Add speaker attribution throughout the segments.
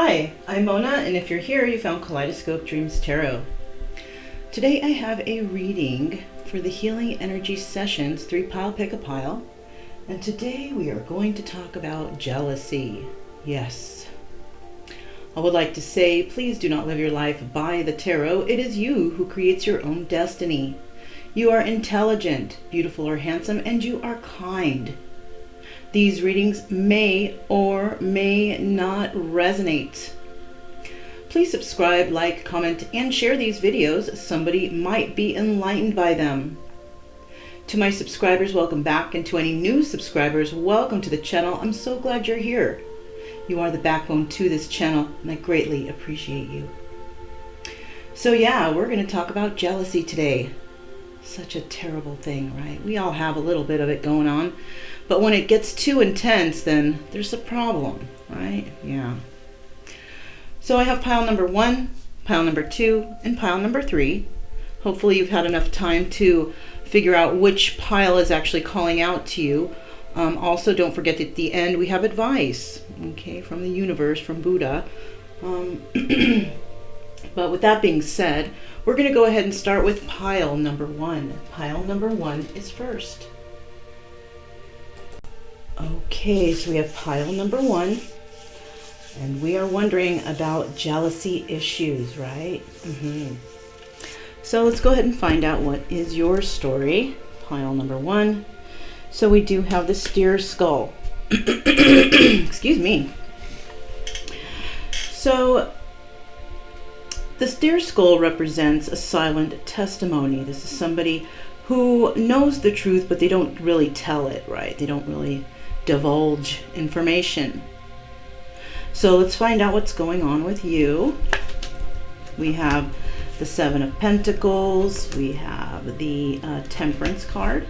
Speaker 1: Hi, I'm Mona, and if you're here, you found Kaleidoscope Dreams Tarot. Today I have a reading for the Healing Energy Sessions 3-pile pick a pile, and today we are going to talk about jealousy. Yes. I would like to say, please do not live your life by the tarot. It is you who creates your own destiny. You are intelligent, beautiful or handsome, and you are kind. These readings may or may not resonate. Please subscribe, like, comment, and share these videos. Somebody might be enlightened by them. To my subscribers, welcome back, and to any new subscribers, welcome to the channel. I'm so glad you're here. You are the backbone to this channel, and I greatly appreciate you. So yeah, we're going to talk about jealousy today. Such a terrible thing, right? We all have a little bit of it going on. But when it gets too intense, then there's a problem, right? Yeah. So I have pile number 1, pile number 2, and pile number 3. Hopefully you've had enough time to figure out which pile is actually calling out to you. Also, don't forget that at the end we have advice, okay, from the universe, from Buddha. But with that being said, we're going to go ahead and start with pile number 1. Pile number 1 is first. Okay, so we have pile number 1, and we are wondering about jealousy issues, right? So let's go ahead and find out what is your story. Pile number 1. So we do have the steer skull. Excuse me. So the steer skull represents a silent testimony. This is somebody who knows the truth, but they don't really tell it, right? They don't really divulge information. So let's find out what's going on with you. We have the 7 of Pentacles. We have the Temperance card.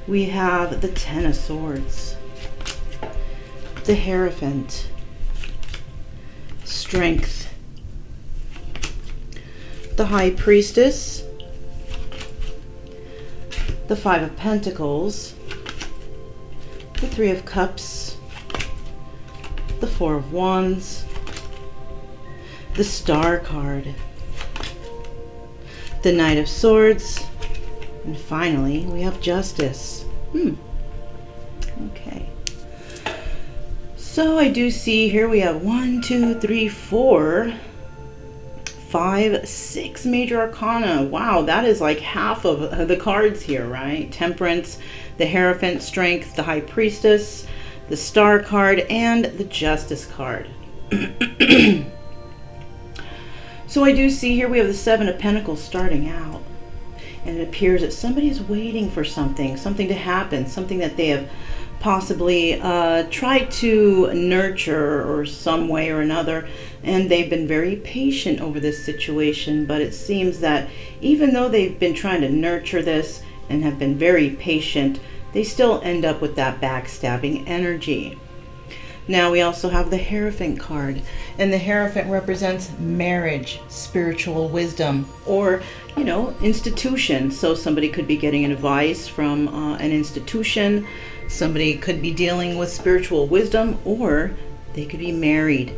Speaker 1: We have the 10 of Swords. The Hierophant. Strength. The High Priestess. The 5 of Pentacles. The 3 of Cups, the 4 of Wands, the Star card, the Knight of Swords, and finally we have Justice. Okay. So I do see here we have 1, 2, 3, 4, 5, 6 major arcana. Wow, that is like half of the cards here, right? Temperance, the Hierophant, Strength, the High Priestess, the Star card, and the Justice card. So I do see here we have the 7 of Pentacles starting out. And it appears that somebody is waiting for something to happen, something that they have possibly tried to nurture or some way or another, and they've been very patient over this situation. But it seems that even though they've been trying to nurture this and have been very patient, they still end up with that backstabbing energy. Now we also have the Hierophant card, and the Hierophant represents marriage, spiritual wisdom, or, you know, institution. So somebody could be getting advice from an institution. Somebody could be dealing with spiritual wisdom, or they could be married.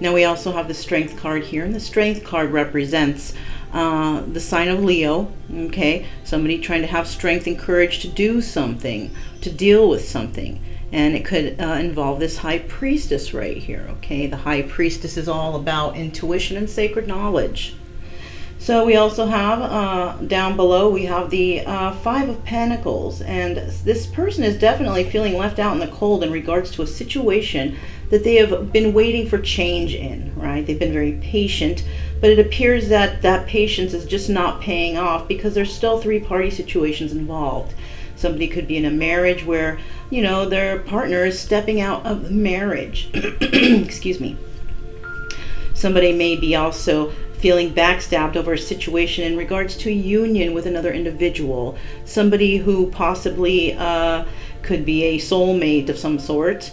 Speaker 1: Now we also have the Strength card here, and the Strength card represents the sign of Leo. Okay, somebody trying to have strength and courage to do something, to deal with something. And it could involve this High Priestess right here. Okay, the High Priestess is all about intuition and sacred knowledge. So we also have down below, we have the 5 of Pentacles, and this person is definitely feeling left out in the cold in regards to a situation that they have been waiting for change in, right? They've been very patient, but it appears that that patience is just not paying off because there's still 3-party situations involved. Somebody could be in a marriage where, you know, their partner is stepping out of the marriage. Excuse me. Somebody may be also feeling backstabbed over a situation in regards to a union with another individual. Somebody who possibly could be a soulmate of some sort.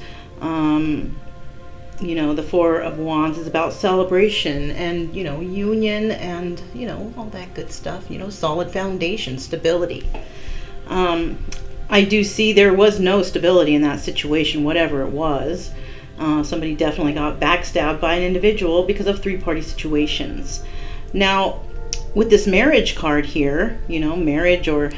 Speaker 1: You know, the 4 of Wands is about celebration and, you know, union and, you know, all that good stuff. You know, solid foundation, stability. I do see there was no stability in that situation, whatever it was. Somebody definitely got backstabbed by an individual because of three-party situations. Now, with this marriage card here, marriage or,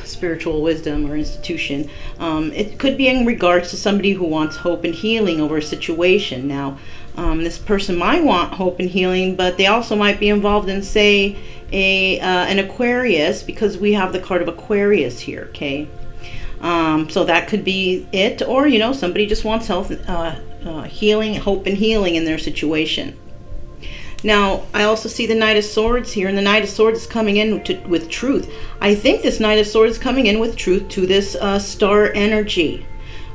Speaker 1: spiritual wisdom or institution, it could be in regards to somebody who wants hope and healing over a situation. Now, this person might want hope and healing, but they also might be involved in, say, an Aquarius, because we have the card of Aquarius here, okay? So that could be it, or, somebody just wants health, healing, hope and healing in their situation. Now, I also see the Knight of Swords here, and the Knight of Swords is coming in with truth. I think this Knight of Swords is coming in with truth to this star energy,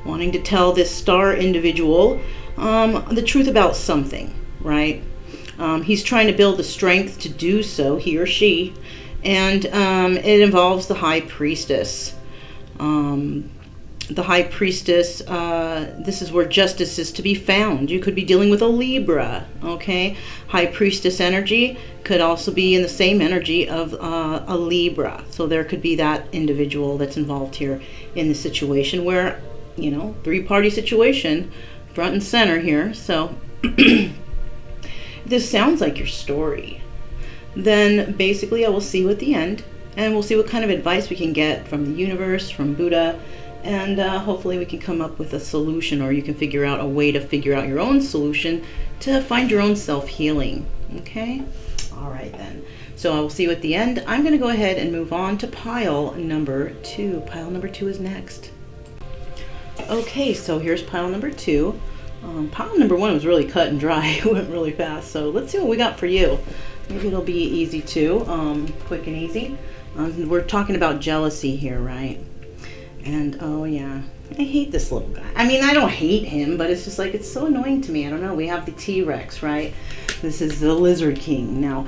Speaker 1: wanting to tell this star individual the truth about something, right? He's trying to build the strength to do so, he or she, and it involves the High Priestess. The High Priestess, this is where justice is to be found. You could be dealing with a Libra, okay? High Priestess energy could also be in the same energy of a Libra. So there could be that individual that's involved here in the situation where, three-party situation, front and center here. So this sounds like your story. Then basically I will see you at the end, and we'll see what kind of advice we can get from the universe, from Buddha, and hopefully we can come up with a solution, or you can figure out a way to figure out your own solution to find your own self-healing. Okay? All right then. So I will see you at the end. I'm going to go ahead and move on to pile number 2. Pile number 2 is next. Okay, so here's pile number 2. Pile number 1 was really cut and dry. It went really fast. So let's see what we got for you. Maybe it'll be easy too. Quick and easy. We're talking about jealousy here, right? And oh yeah, I hate this little guy. I mean, I don't hate him, but it's just like, it's so annoying to me. I don't know. We have the T-Rex, right? This is the Lizard King. Now,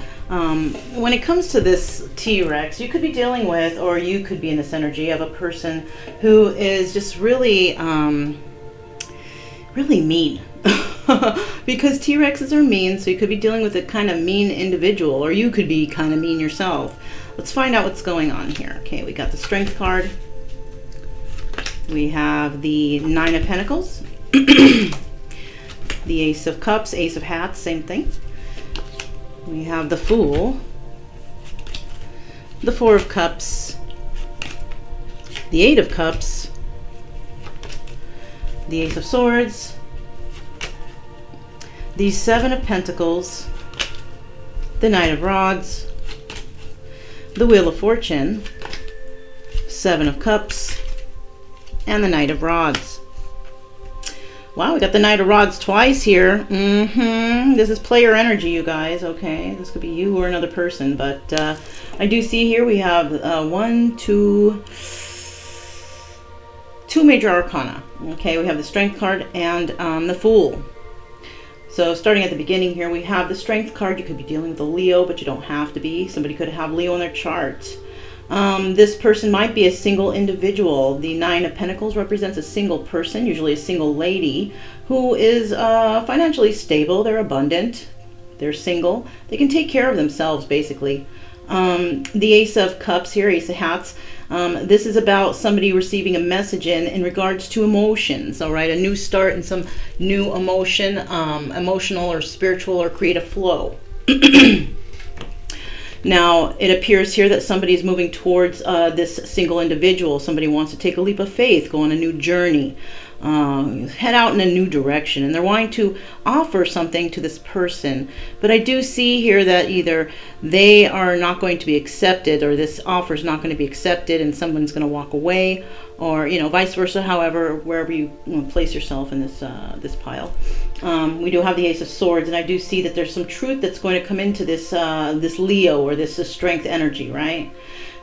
Speaker 1: when it comes to this T-Rex, you could be dealing with, or you could be in this energy of a person who is just really, really mean. Because T-Rexes are mean, so you could be dealing with a kind of mean individual, or you could be kind of mean yourself. Let's find out what's going on here. Okay, we got the Strength card. We have the Nine of Pentacles, the Ace of Cups, Ace of Hats, same thing. We have the Fool, the Four of Cups, the Eight of Cups, the Ace of Swords, the Seven of Pentacles, the Knight of Rods, the Wheel of Fortune, Seven of Cups, and the Knight of Rods. Wow, we got the Knight of Rods twice here. This is player energy, you guys. Okay, this could be you or another person, but I do see here we have two major arcana. Okay, we have the Strength card and the Fool. So starting at the beginning here, we have the Strength card. You could be dealing with a Leo, but you don't have to be. Somebody could have Leo in their chart. This person might be a single individual. The Nine of Pentacles represents a single person, usually a single lady, who is financially stable. They're abundant. They're single. They can take care of themselves, basically. The Ace of Cups here, Ace of Hats. This is about somebody receiving a message in regards to emotions, all right? A new start and some new emotion, emotional or spiritual or creative flow. Now, it appears here that somebody is moving towards this single individual. Somebody wants to take a leap of faith, go on a new journey, head out in a new direction, and they're wanting to offer something to this person. But I do see here that either they are not going to be accepted, or this offer is not going to be accepted and someone's going to walk away, or vice versa. However, wherever you place yourself in this this pile. We do have the Ace of Swords, and I do see that there's some truth that's going to come into this this Leo, or this Strength energy, right?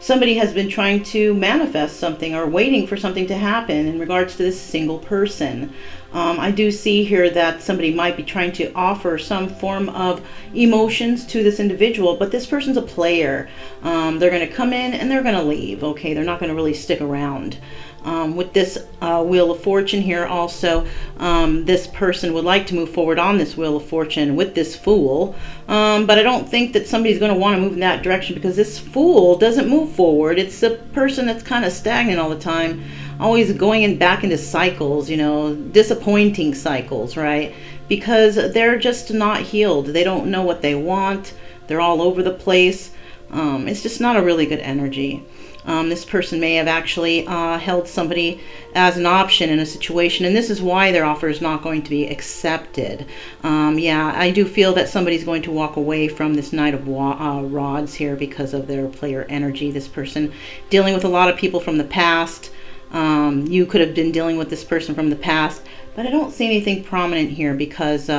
Speaker 1: Somebody has been trying to manifest something or waiting for something to happen in regards to this single person. I do see here that somebody might be trying to offer some form of emotions to this individual, but this person's a player. They're going to come in and they're going to leave. Okay, they're not going to really stick around. With this Wheel of Fortune here also, this person would like to move forward on this Wheel of Fortune with this Fool, but I don't think that somebody's going to want to move in that direction, because this Fool doesn't move forward. It's a person that's kind of stagnant all the time. always going back into cycles, you know, disappointing cycles, right? Because they're just not healed. They don't know what they want. They're all over the place. It's just not a really good energy. This person may have actually held somebody as an option in a situation, and this is why their offer is not going to be accepted. Yeah, I do feel that somebody's going to walk away from this Knight of Rods here because of their player energy. This person dealing with a lot of people from the past. You could have been dealing with this person from the past, but I don't see anything prominent here because,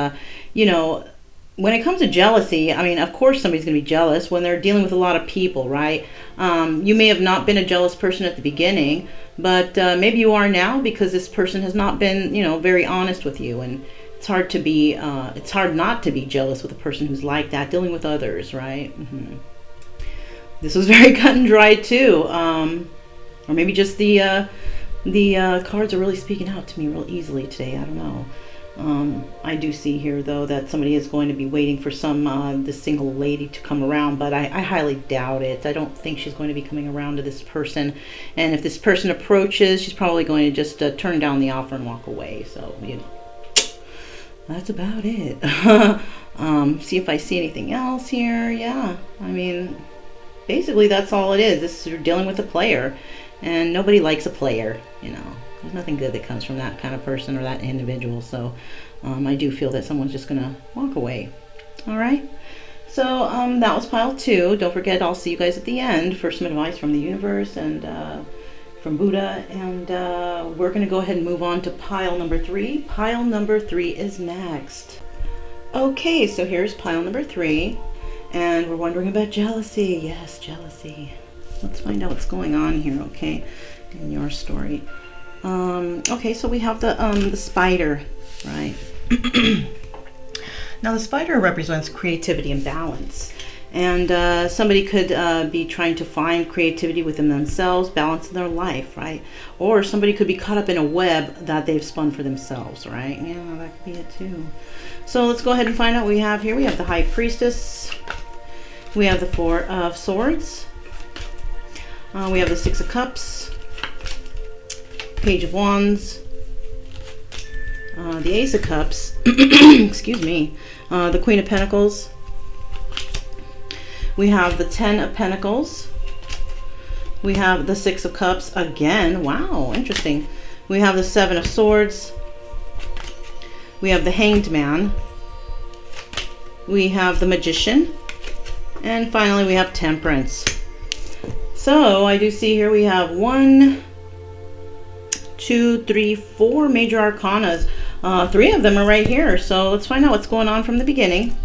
Speaker 1: you know, when it comes to jealousy, I mean, of course somebody's going to be jealous when they're dealing with a lot of people, right? You may have not been a jealous person at the beginning, but maybe you are now because this person has not been, you know, very honest with you. And it's hard to be, it's hard not to be jealous with a person who's like that, dealing with others, right? This was very cut and dry too. Or maybe just the cards are really speaking out to me real easily today. I don't know. I do see here though that somebody is going to be waiting for this single lady to come around, but I highly doubt it. I don't think she's going to be coming around to this person, and if this person approaches, she's probably going to just turn down the offer and walk away. So, you know, that's about it. See if I see anything else here. Yeah, I mean, basically that's all it is. You're dealing with a player, and nobody likes a player, you know. There's nothing good that comes from that kind of person or that individual. So I do feel that someone's just going to walk away. All right. So that was pile 2. Don't forget, I'll see you guys at the end for some advice from the universe and from Buddha. And we're going to go ahead and move on to pile number 3. Pile number 3 is next. Okay, so here's pile number 3. And we're wondering about jealousy. Yes, jealousy. Let's find out what's going on here, okay, in your story. Okay, so we have the spider, right? Now the spider represents creativity and balance, and somebody could be trying to find creativity within themselves, balance in their life, right? Or somebody could be caught up in a web that they've spun for themselves, right? Yeah, that could be it too. So let's go ahead and find out what we have here. We have the High Priestess, we have the 4 of Swords, we have the 6 of Cups, Page of Wands, the Ace of Cups, excuse me, the Queen of Pentacles. We have the 10 of Pentacles. We have the 6 of Cups again. Wow, interesting. We have the 7 of Swords. We have the Hanged Man. We have the Magician. And finally we have Temperance. So I do see here we have 1, 2, 3, 4 major arcanas. 3 of them are right here. So let's find out what's going on from the beginning.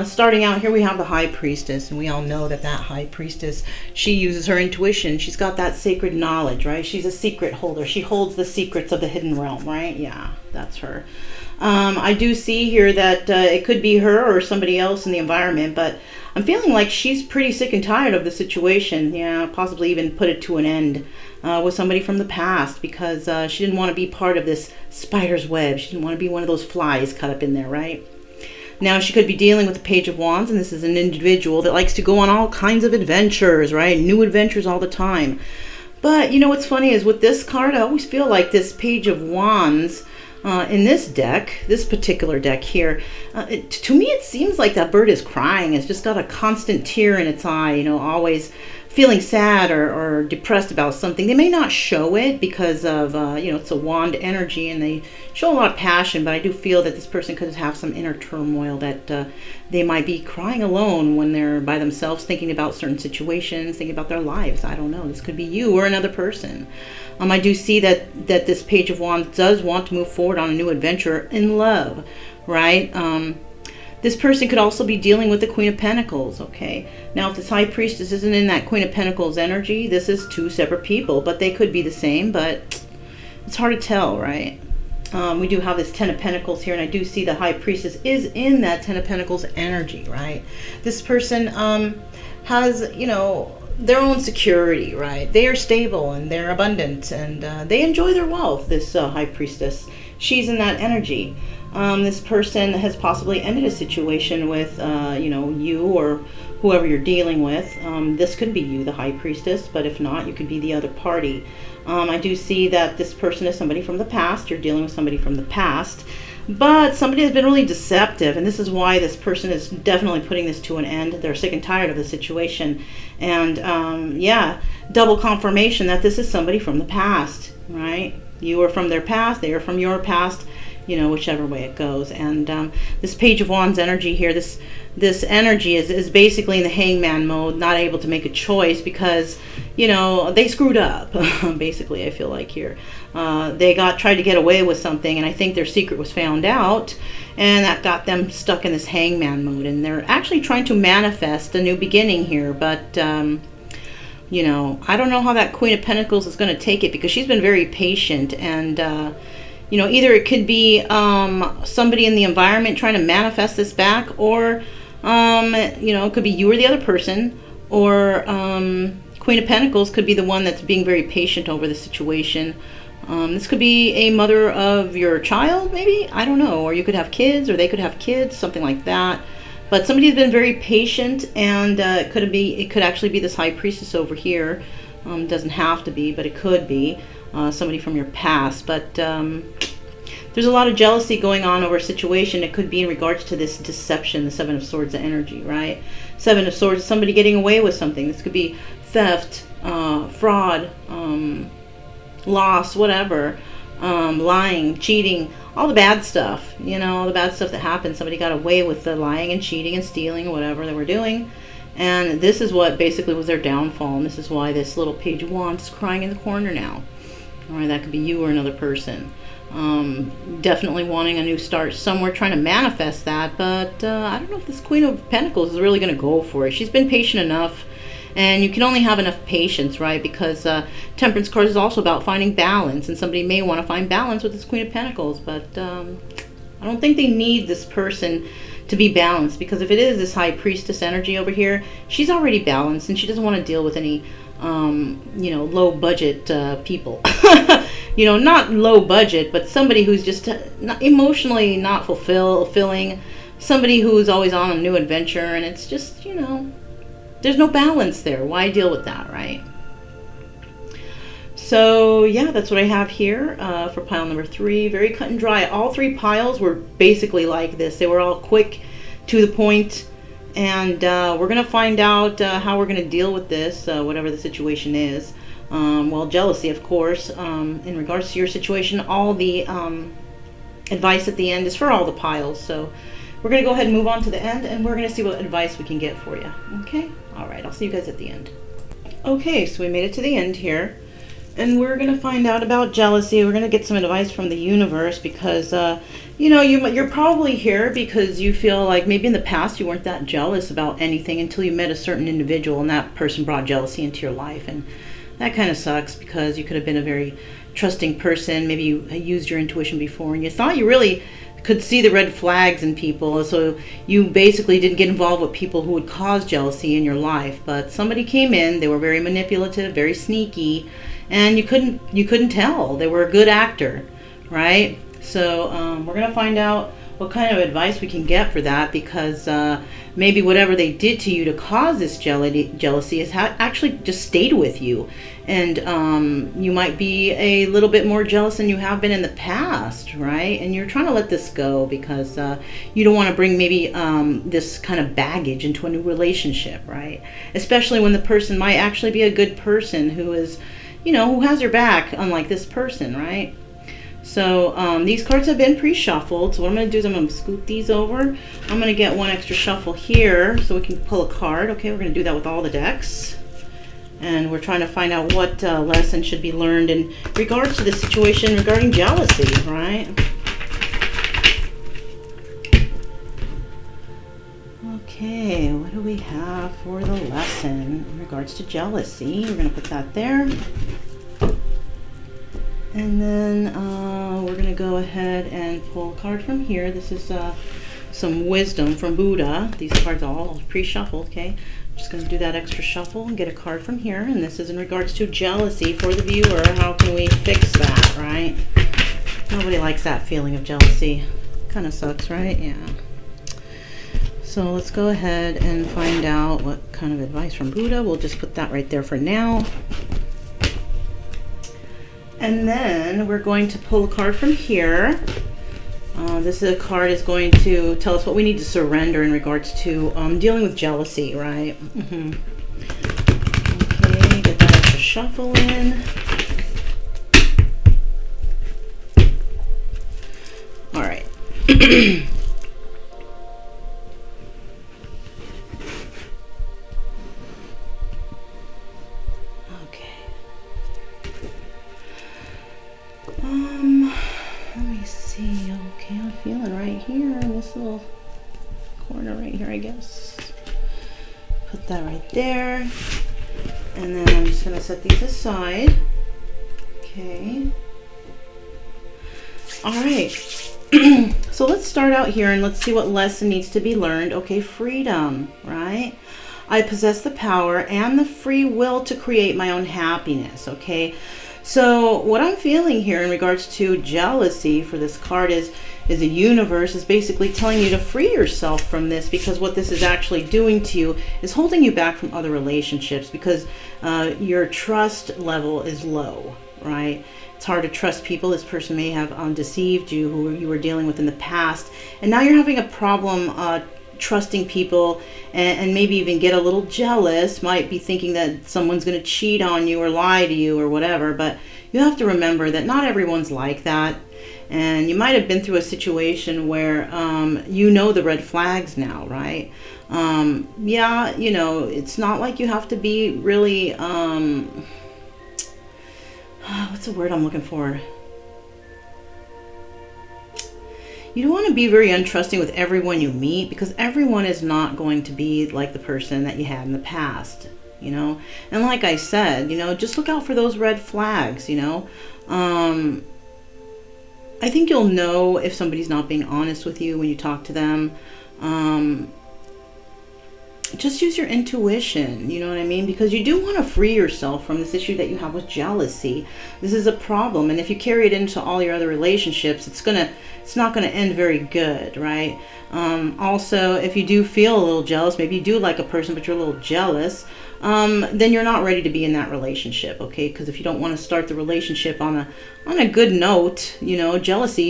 Speaker 1: Starting out here, we have the High Priestess, and we all know that High Priestess, she uses her intuition. She's got that sacred knowledge, right? She's a secret holder. She holds the secrets of the hidden realm, right? Yeah, that's her. I do see here that it could be her or somebody else in the environment, but I'm feeling like she's pretty sick and tired of the situation. Yeah, possibly even put it to an end with somebody from the past, because she didn't want to be part of this spider's web. She didn't want to be one of those flies cut up in there, right? Now she could be dealing with the Page of Wands, and this is an individual that likes to go on all kinds of adventures, right? New adventures all the time. But you know what's funny is with this card, I always feel like this Page of Wands in this deck, this particular deck here, to me it seems like that bird is crying. It's just got a constant tear in its eye, you know, always feeling sad or depressed about something. They may not show it because of, you know, it's a wand energy and they show a lot of passion, but I do feel that this person could have some inner turmoil, that they might be crying alone when they're by themselves thinking about certain situations, thinking about their lives. I don't know. This could be you or another person. I do see that this Page of Wands does want to move forward on a new adventure in love, right? This person could also be dealing with the Queen of Pentacles, okay? Now, if this High Priestess isn't in that Queen of Pentacles energy, this is 2 separate people, but they could be the same, but it's hard to tell, right? We do have this 10 of Pentacles here, and I do see the High Priestess is in that 10 of Pentacles energy, right? This person has, you know, their own security, right? They are stable and they're abundant, and they enjoy their wealth, this High Priestess. She's in that energy. This person has possibly ended a situation with, you know, you or whoever you're dealing with. This could be you, the High Priestess, but if not, you could be the other party. I do see that this person is somebody from the past. You're dealing with somebody from the past. But somebody has been really deceptive, and this is why this person is definitely putting this to an end. They're sick and tired of the situation. And yeah, double confirmation that this is somebody from the past, right? You are from their past, they are from your past, you know, whichever way it goes. And this Page of Wands energy here, this energy is basically in the hangman mode, not able to make a choice because, you know, they screwed up. Basically, I feel like here. They tried to get away with something, and I think their secret was found out, and that got them stuck in this hangman mode. And they're actually trying to manifest a new beginning here, but you know, I don't know how that Queen of Pentacles is going to take it, because she's been very patient. And you know, either it could be somebody in the environment trying to manifest this back, or you know, it could be you or the other person, or Queen of Pentacles could be the one that's being very patient over the situation. This could be a mother of your child, maybe, I don't know, or you could have kids, or they could have kids, something like that. But somebody's been very patient, and it could actually be this High Priestess over here. Doesn't have to be, but it could be somebody from your past. But there's a lot of jealousy going on over a situation. It could be in regards to this deception, the Seven of Swords energy, right? Seven of Swords is somebody getting away with something. This could be theft, fraud, loss, whatever, lying, cheating, all the bad stuff, you know, all the bad stuff that happened. Somebody got away with the lying and cheating and stealing, whatever they were doing. And this is what basically was their downfall. And this is why this little Page of Wands is crying in the corner now. All right, that could be you or another person. Definitely wanting a new start somewhere, trying to manifest that. But I don't know if this Queen of Pentacles is really going to go for it. She's been patient enough. And you can only have enough patience, right? Because Temperance card is also about finding balance. And somebody may want to find balance with this Queen of Pentacles. But I don't think they need this person to be balanced. Because if it is this High Priestess energy over here, she's already balanced. And she doesn't want to deal with any, you know, low budget people. You know, not low budget, but somebody who's just not emotionally not fulfilling. Somebody who's always on a new adventure. And it's just, you know, there's no balance there. Why deal with that, right? So yeah, that's what I have here for pile number 3. Very cut and dry. All 3 piles were basically like this. They were all quick, to the point, and we're going to find out how we're going to deal with this, whatever the situation is. Well, jealousy, of course. In regards to your situation, all the advice at the end is for all the piles. So we're going to go ahead and move on to the end, and we're going to see what advice we can get for you. Okay? All right, I'll see you guys at the end. Okay, so we made it to the end here, and we're going to find out about jealousy. We're going to get some advice from the universe, because, you know, you're probably here because you feel like maybe in the past you weren't that jealous about anything until you met a certain individual, and that person brought jealousy into your life. And that kind of sucks, because you could have been a very trusting person. Maybe you used your intuition before, and you thought you really could see the red flags in people, so you basically didn't get involved with people who would cause jealousy in your life. But somebody came in, they were very manipulative, very sneaky, and you couldn't tell. They were a good actor, right? So we're gonna find out what kind of advice we can get for that, because maybe whatever they did to you to cause this jealousy has actually just stayed with you. And you might be a little bit more jealous than you have been in the past, right? And you're trying to let this go, because you don't want to bring maybe this kind of baggage into a new relationship, right? Especially when the person might actually be a good person who is, you know, who has your back, unlike this person, right? So these cards have been pre-shuffled. So what I'm going to do is I'm going to scoot these over. I'm going to get one extra shuffle here so we can pull a card. Okay, we're going to do that with all the decks. And we're trying to find out what lesson should be learned in regards to the situation regarding jealousy, right? Okay, what do we have for the lesson in regards to jealousy? We're going to put that there. And then we're going to go ahead and pull a card from here. This is some wisdom from Buddha. These cards are all pre-shuffled, okay? I'm just going to do that extra shuffle and get a card from here. And this is in regards to jealousy for the viewer. How can we fix that, right? Nobody likes that feeling of jealousy. Kind of sucks, right? Yeah. So let's go ahead and find out what kind of advice from Buddha. We'll just put that right there for now. And then we're going to pull a card from here. This is a card is going to tell us what we need to surrender in regards to dealing with jealousy, right? Okay, get that extra shuffle in. All right. Let me see. Okay, I'm feeling right here in this little corner right here, I guess. Put that right there. And then I'm just going to set these aside. Okay. All right. So let's start out here and let's see what lesson needs to be learned. Okay, freedom, right? I possess the power and the free will to create my own happiness, okay? So what I'm feeling here in regards to jealousy for this card is the universe is basically telling you to free yourself from this, because what this is actually doing to you is holding you back from other relationships, because your trust level is low, right? It's hard to trust people. This person may have deceived you, who you were dealing with in the past, and now you're having a problem trusting people, and maybe even get a little jealous, might be thinking that someone's going to cheat on you or lie to you or whatever. But you have to remember that not everyone's like that, and you might have been through a situation where you know the red flags now, right? Yeah, you know, it's not like you have to be really what's the word I'm looking for? You don't want to be very untrusting with everyone you meet, because everyone is not going to be like the person that you had in the past, you know? And like I said, you know, just look out for those red flags, you know? I think you'll know if somebody's not being honest with you when you talk to them. Just use your intuition, you know what I mean? Because you do want to free yourself from this issue that you have with jealousy. This is a problem, and if you carry it into all your other relationships, it's not gonna end very good, right? Also, if you do feel a little jealous, maybe you do like a person but you're a little jealous, then you're not ready to be in that relationship, okay? Because if you don't want to start the relationship on a good note, you know,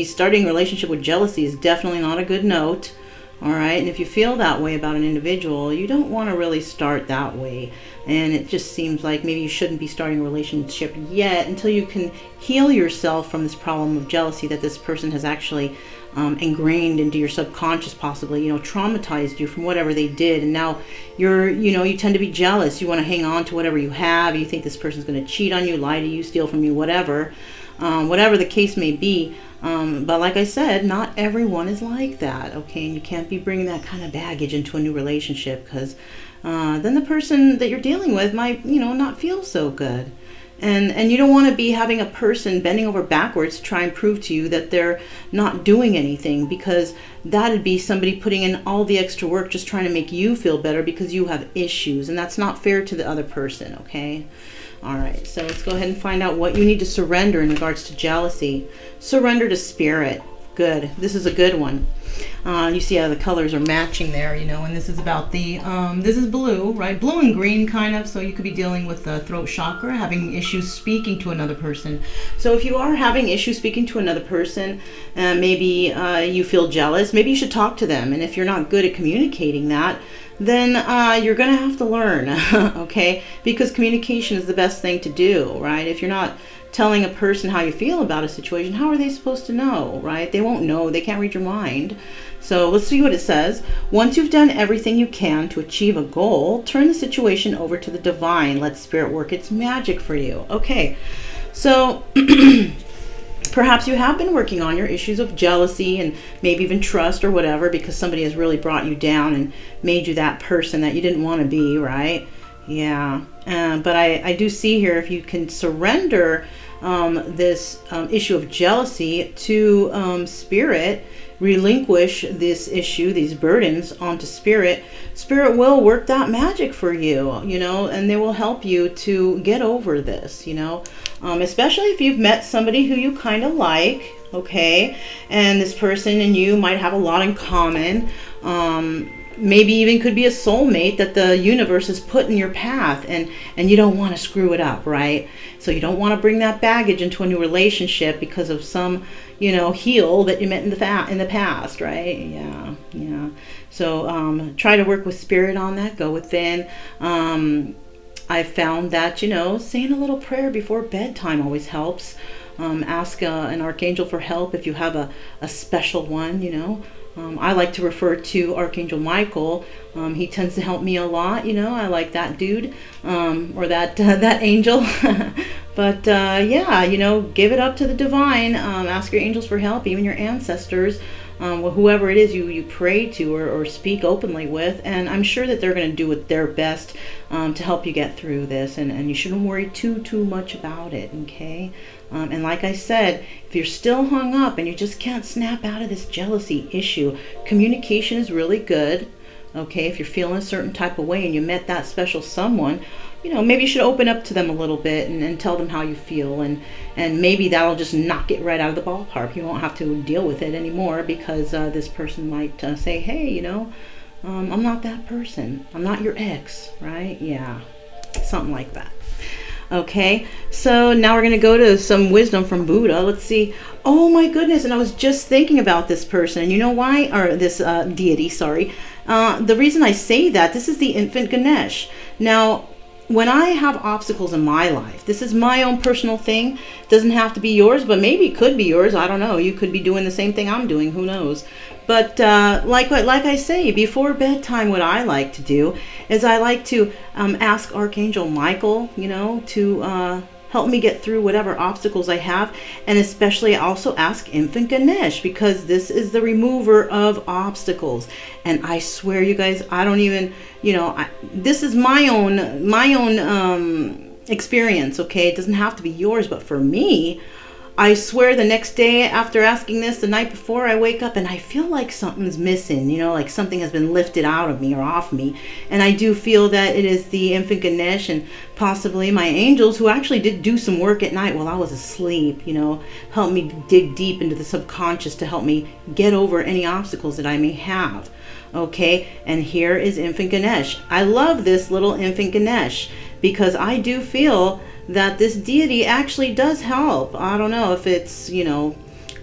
Speaker 1: starting a relationship with jealousy is definitely not a good note. All right, and if you feel that way about an individual, you don't want to really start that way. And it just seems like maybe you shouldn't be starting a relationship yet until you can heal yourself from this problem of jealousy that this person has actually ingrained into your subconscious, possibly, you know, traumatized you from whatever they did. And now you tend to be jealous. You want to hang on to whatever you have. You think this person's going to cheat on you, lie to you, steal from you, whatever the case may be. But like I said, not everyone is like that, okay? And you can't be bringing that kind of baggage into a new relationship, because then the person that you're dealing with might, you know, not feel so good. And you don't want to be having a person bending over backwards to try and prove to you that they're not doing anything, because that'd be somebody putting in all the extra work just trying to make you feel better because you have issues, and that's not fair to the other person, okay? All right, so let's go ahead and find out what you need to surrender in regards to jealousy. Surrender to spirit. Good. This is a good one. You see how the colors are matching there, you know, and this is about the, this is blue, right? Blue and green kind of, so you could be dealing with the throat chakra, having issues speaking to another person. So if you are having issues speaking to another person, maybe you feel jealous, maybe you should talk to them. And if you're not good at communicating that, then you're going to have to learn, okay? Because communication is the best thing to do, right? If you're not telling a person how you feel about a situation, how are they supposed to know, right? They won't know. They can't read your mind. So let's see what it says. Once you've done everything you can to achieve a goal, turn the situation over to the divine. Let spirit work its magic for you. Okay, so perhaps you have been working on your issues of jealousy and maybe even trust or whatever, because somebody has really brought you down and made you that person that you didn't want to be, right? Yeah, but I do see here, if you can surrender this issue of jealousy to spirit, relinquish this issue, these burdens onto spirit, spirit will work that magic for you, you know, and they will help you to get over this, you know, especially if you've met somebody who you kind of like, okay, and this person and you might have a lot in common. maybe even could be a soulmate that the universe has put in your path, and you don't want to screw it up, right? So you don't want to bring that baggage into a new relationship because of some, heel that you met in the past, right? Yeah. So try to work with spirit on that. Go within. I found that, saying a little prayer before bedtime always helps. Ask an archangel for help if you have a special one, I like to refer to Archangel Michael. He tends to help me a lot, I like that dude, or that angel. But give it up to the divine. Ask your angels for help, even your ancestors, whoever it is you pray to or speak openly with, and I'm sure that they're going to do their best to help you get through this, and you shouldn't worry too much about it, okay? And like I said, if you're still hung up and you just can't snap out of this jealousy issue, communication is really good, okay? If you're feeling a certain type of way and you met that special someone, maybe you should open up to them a little bit and tell them how you feel, and maybe that'll just knock it right out of the ballpark. You won't have to deal with it anymore, because this person might say, hey, I'm not that person. I'm not your ex, right? Yeah, something like that. Okay, so now we're going to go to some wisdom from Buddha. Let's see. Oh my goodness, and I was just thinking about this person, and you know why? Or this deity, sorry. The reason I say that, this is the infant Ganesh. Now, when I have obstacles in my life, this is my own personal thing. Doesn't have to be yours, but maybe it could be yours. I don't know. You could be doing the same thing I'm doing. Who knows? But like I say, before bedtime, what I like to do is I like to ask Archangel Michael, to help me get through whatever obstacles I have, and especially also ask Infant Ganesh, because this is the remover of obstacles. And I swear, you guys, I don't even, this is my own experience, okay? It doesn't have to be yours, but for me, I swear the next day after asking this, the night before, I wake up and I feel like something's missing, like something has been lifted out of me or off me. And I do feel that it is the Infant Ganesh and possibly my angels, who actually did do some work at night while I was asleep, help me dig deep into the subconscious to help me get over any obstacles that I may have. Okay, and here is Infant Ganesh. I love this little Infant Ganesh because I do feel that this deity actually does help. I don't know if it's,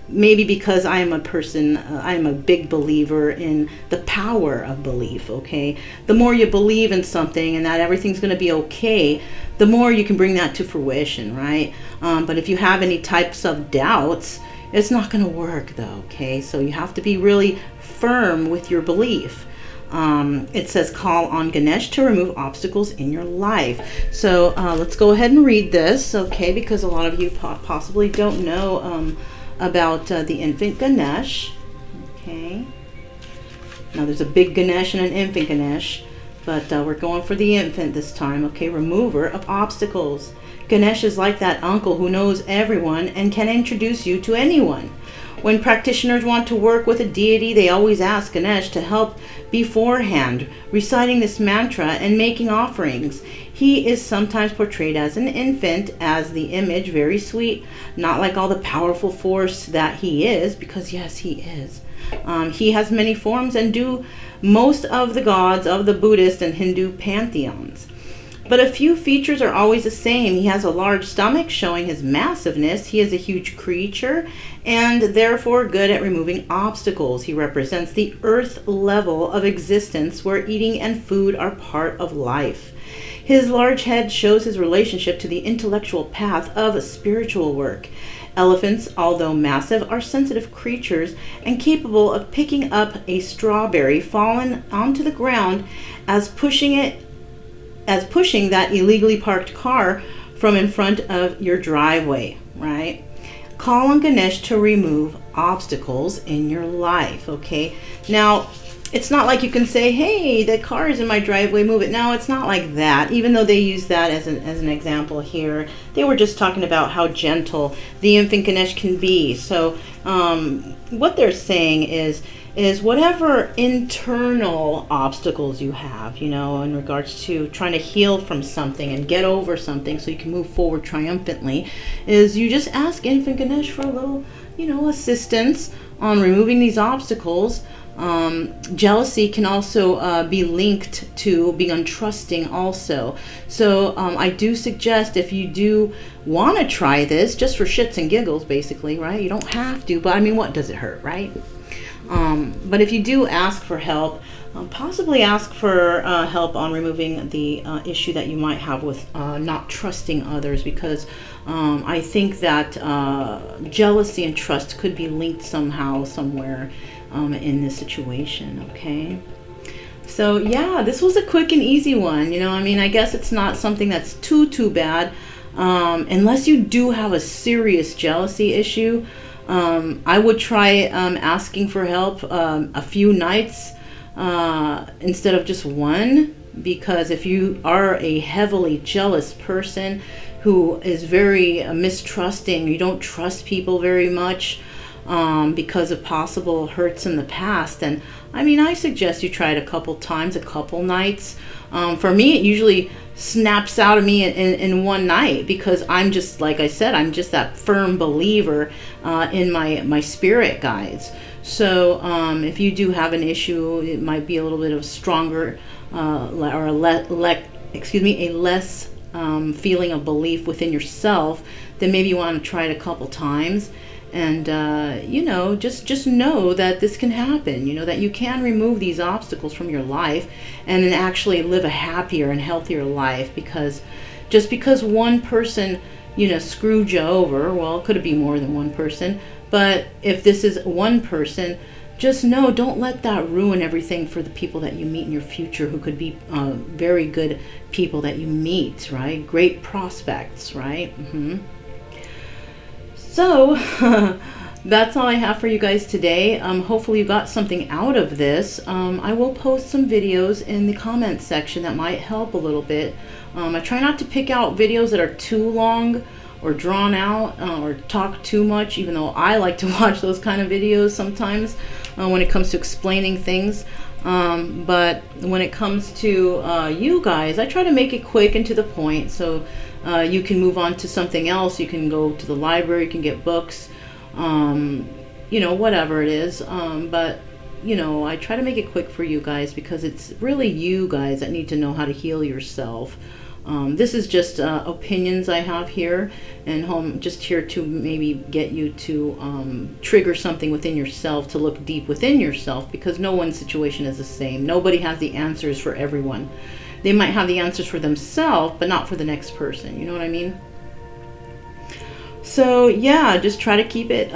Speaker 1: maybe because I am a person, I am a big believer in the power of belief, okay? The more you believe in something and that everything's going to be okay, the more you can bring that to fruition, right? But if you have any types of doubts, it's not going to work though, okay? So you have to be really firm with your belief. It says call on Ganesh to remove obstacles in your life. So let's go ahead and read this, okay, because a lot of you possibly don't know about the infant Ganesh. Okay, now there's a big Ganesh and an infant Ganesh, but we're going for the infant this time. Okay, remover of obstacles. Ganesh is like that uncle who knows everyone and can introduce you to anyone. When practitioners want to work with a deity, they always ask Ganesh to help beforehand, reciting this mantra and making offerings. He is sometimes portrayed as an infant, as the image very sweet, not like all the powerful force that he is, because yes, he is. He has many forms and do most of the gods of the Buddhist and Hindu pantheons. But a few features are always the same. He has a large stomach, showing his massiveness. He is a huge creature and therefore good at removing obstacles. He represents the earth level of existence where eating and food are part of life. His large head shows his relationship to the intellectual path of spiritual work. Elephants, although massive, are sensitive creatures and capable of picking up a strawberry fallen onto the ground as pushing that illegally parked car from in front of your driveway, right? Call on Ganesh to remove obstacles in your life, okay? Now, it's not like you can say, hey, the car is in my driveway, move it. No, it's not like that, even though they use that as an example here. They were just talking about how gentle the infant Ganesh can be. So what they're saying is whatever internal obstacles you have, in regards to trying to heal from something and get over something so you can move forward triumphantly, is you just ask Infant Ganesh for a little, assistance on removing these obstacles. Jealousy can also be linked to being untrusting also. So I do suggest, if you do want to try this, just for shits and giggles basically, right? You don't have to, but I mean, what does it hurt, right? But if you do ask for help, possibly ask for help on removing the issue that you might have with not trusting others, because I think that jealousy and trust could be linked somehow, somewhere in this situation, okay? So yeah, this was a quick and easy one, you know. I mean, I guess it's not something that's too bad, unless you do have a serious jealousy issue. I would try asking for help a few nights instead of just one, because if you are a heavily jealous person who is very mistrusting, you don't trust people very much, because of possible hurts in the past, and I mean, I suggest you try it a couple times, a couple nights. For me, it usually snaps out of me in one night, because I'm just, like I said, I'm just that firm believer in my spirit guides. So if you do have an issue, it might be a little bit of stronger or a less feeling of belief within yourself, then maybe you want to try it a couple times. And, you know, just know that this can happen, you know, that you can remove these obstacles from your life and then actually live a happier and healthier life. Because just because one person, you know, screwed you over, well, could it be more than one person? But if this is one person, just know, don't let that ruin everything for the people that you meet in your future, who could be very good people that you meet, right? Great prospects, right? So that's all I have for you guys today. Hopefully you got something out of this. I will post some videos in the comments section that might help a little bit. I try not to pick out videos that are too long or drawn out or talk too much, even though I like to watch those kind of videos sometimes when it comes to explaining things. But when it comes to you guys, I try to make it quick and to the point, so you can move on to something else. You can go to the library, you can get books, you know, whatever it is. But, you know, I try to make it quick for you guys, because it's really you guys that need to know how to heal yourself. This is just opinions I have here, and I'm just here to maybe get you to trigger something within yourself, to look deep within yourself, because no one's situation is the same. Nobody has the answers for everyone. They might have the answers for themselves, but not for the next person. You know what I mean? So yeah, just try to keep it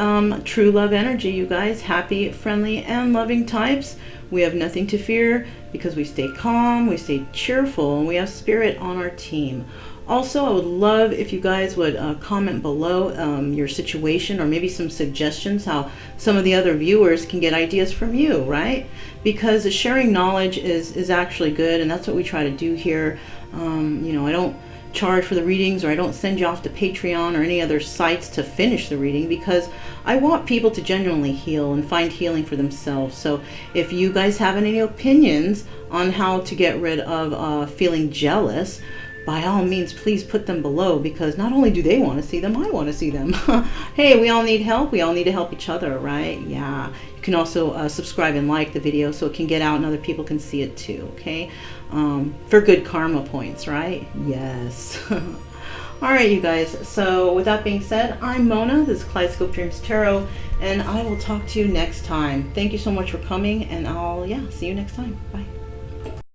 Speaker 1: true love energy, you guys. Happy, friendly, and loving types. We have nothing to fear, because we stay calm, we stay cheerful, and we have spirit on our team. Also, I would love if you guys would comment below your situation, or maybe some suggestions how some of the other viewers can get ideas from you, right? Because sharing knowledge is actually good, and that's what we try to do here. You know, I don't charge for the readings, or I don't send you off to Patreon or any other sites to finish the reading, because I want people to genuinely heal and find healing for themselves. So if you guys have any opinions on how to get rid of feeling jealous, by all means, please put them below, because not only do they want to see them, I want to see them. Hey, we all need help. We all need to help each other, right? Yeah. You can also subscribe and like the video so it can get out and other people can see it too, okay? For good karma points, right? Yes. All right, you guys. So with that being said, I'm Mona. This is Kaleidoscope Dreams Tarot, and I will talk to you next time. Thank you so much for coming, and I'll, see you next time. Bye.